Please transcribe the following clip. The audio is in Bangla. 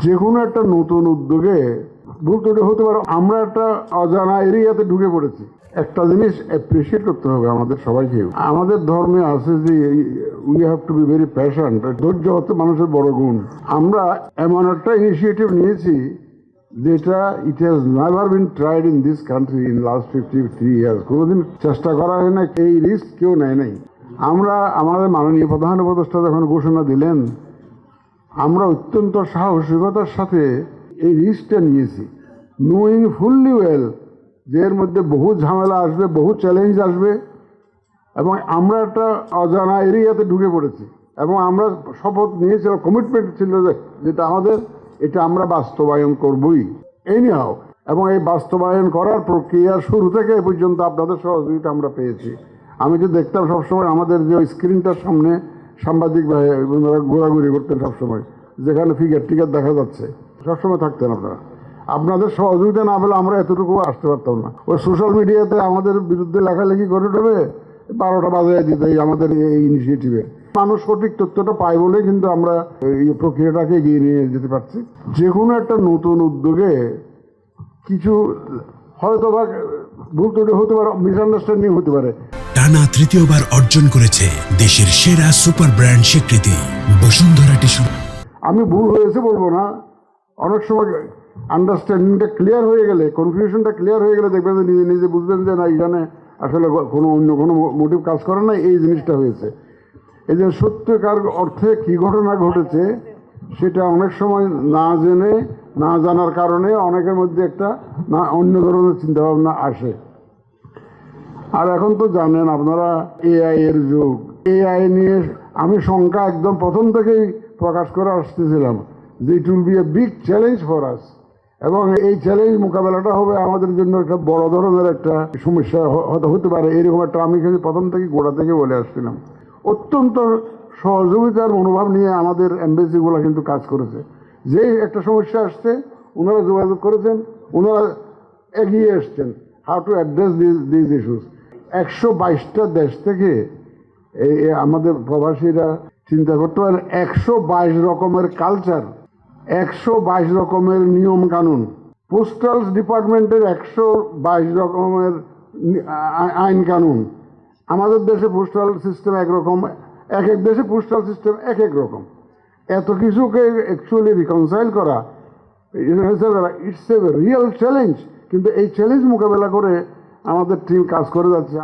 যে কোনো একটা নতুন উদ্যোগে ভুল ত্রুটি হতে পারে। আমরা একটা অজানা এরিয়াতে ঢুকে পড়েছি। একটা জিনিস অ্যাপ্রিসিয়েট করতে হবে আমাদের সবাইকে। আমাদের ধর্মে আছে যে we have to be very passionate. ধৈর্য হচ্ছে মানুষের বড় গুণ। আমরা এমন একটা ইনিশিয়েটিভ নিয়েছি যেটা it has never been tried in this country in last 53 years. কোনোদিন চেষ্টা করা হয় না, এই রিস্ক কেউ নেয় নাই। আমরা আমাদের মাননীয় প্রধান উপদেষ্টা যখন ঘোষণা দিলেন, আমরা অত্যন্ত সাহসিকতার সাথে এই রিস্কটা নিয়েছি, নোয়িং ফুললি ওয়েল যে এর মধ্যে বহু ঝামেলা আসবে, বহু চ্যালেঞ্জ আসবে, এবং আমরা একটা অজানা এরিয়াতে ঢুকে পড়েছি। এবং আমরা শপথ নিয়েছিলাম, কমিটমেন্ট ছিল যেটা আমাদের, এটা আমরা বাস্তবায়ন করবই এনিহাও। এবং এই বাস্তবায়ন করার প্রক্রিয়ার শুরু থেকে এ পর্যন্ত আপনাদের সহযোগিতা আমরা পেয়েছি। আমি যে দেখতাম সবসময় আমাদের যে স্ক্রিনটার সামনে সাংবাদিক ভাই ঘোরাঘুরি করতেন সবসময়, যেখানে ফিগার টিকার দেখা যাচ্ছে, সবসময় থাকতেন আপনারা। আপনাদের সহযোগিতা না পেলে আমরা এতটুকু আসতে পারতাম না। ওই সোশ্যাল মিডিয়াতে আমাদের বিরুদ্ধে লেখালেখি করে দেবে, 12টা বাজায় দিতে আমাদের এই ইনিশিয়েটিভে মানুষ সঠিক তথ্যটা পায় বলে কিন্তু আমরা এই প্রক্রিয়াটাকে এগিয়ে নিয়ে যেতে পারছি। যে কোনো একটা নতুন উদ্যোগে কিছু হয়তো বা ভুল ত্রুটি হতে পারে, মিসআন্ডারস্ট্যান্ডিং হতে পারে। টানা তৃতীয়বার অর্জন করেছে দেশের সেরা সুপার ব্র্যান্ড স্বীকৃতি বসুন্ধরা টিস্যু। আমি ভুল হয়েছে বলবো না, অনেক সময় আন্ডারস্ট্যান্ডিংটা ক্লিয়ার হয়ে গেলে, কনফিউশনটা ক্লিয়ার হয়ে গেলে দেখবেন যে নিজে নিজে বুঝবেন যে না, এখানে আসলে কোনো অন্য কোনো মোটিভ কাজ করে না, এই জিনিসটা হয়েছে। এই যে সত্যিকার অর্থে কী ঘটনা ঘটেছে সেটা অনেক সময় না জেনে, না জানার কারণে অনেকের মধ্যে একটা না অন্য ধরনের চিন্তাভাবনা আসে। আর এখন তো জানেন আপনারা এআই এর যুগ। এআই নিয়ে আমি শঙ্কা একদম প্রথম থেকেই প্রকাশ করে আসতেছিলাম যে it will B a big challenge for us, এবং এই চ্যালেঞ্জ মোকাবেলাটা হবে আমাদের জন্য একটা বড় ধরনের একটা সমস্যা হতে পারে। এরকম একটা আমি কিন্তু প্রথম থেকে গোড়া থেকে বলে আসছিলাম। অত্যন্ত সহযোগিতার মনোভাব নিয়ে আমাদের এমবেসিগুলো কিন্তু কাজ করেছে। যে একটা সমস্যা আসছে ওনারা যোগাযোগ করেছেন, ওনারা এগিয়ে এসছেন how to address this issues. 122টা দেশ থেকে এই আমাদের প্রবাসীরা চিন্তা করতে পারেন, 122 রকমের কালচার, 122 রকমের নিয়ম কানুন, পোস্টাল ডিপার্টমেন্টের 122 রকমের আইন কানুন। আমাদের দেশে পোস্টাল সিস্টেম একরকম, এক এক দেশে পোস্টাল সিস্টেম এক এক রকম। এত কিছুকে অ্যাকচুয়ালি রিকনসাইল করা ইটস এ রিয়েল চ্যালেঞ্জ। কিন্তু এই চ্যালেঞ্জ মোকাবেলা করে আমাদের টিম কাজ করে যাচ্ছে।